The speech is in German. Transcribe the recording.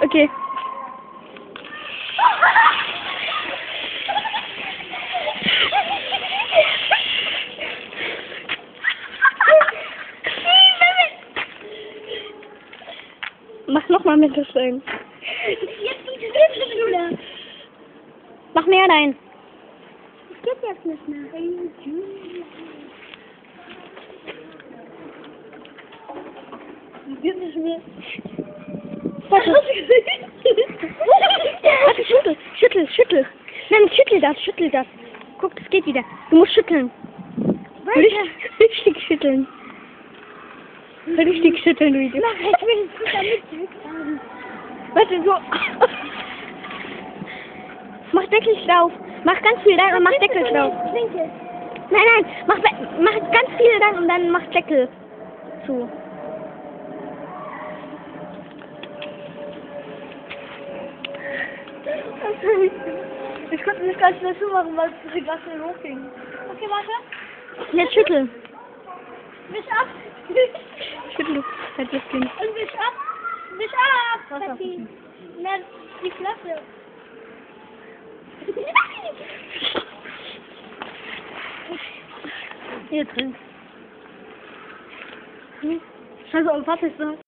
Okay. Mach nochmal mit das Ding. Jetzt die dritte Schule. Mach mehr rein. Das geht jetzt nicht mehr. Das geht nicht mehr. Warte. Warte, schüttel. Nein, schüttel das. Guck, das geht wieder. Du musst schütteln. Richtig schütteln. Richtig schütteln, Luigi. Mach, ich will es damit zurückfahren. Warte, so. Mach Deckel drauf. Mach ganz viel rein und mach Deckel drauf. Klinke. Nein, mach ganz viel rein und dann mach Deckel zu. Ich konnte nicht ganz schnell zumachen, weil es ganz schnell hochging. Okay, warte. Jetzt schüttel. Wisch ab. Schüttel. Halt das Ding. Und wisch ab. Wisch ab. Patti. Na, die Flasche. Hier drin. Scheiße, was ist das?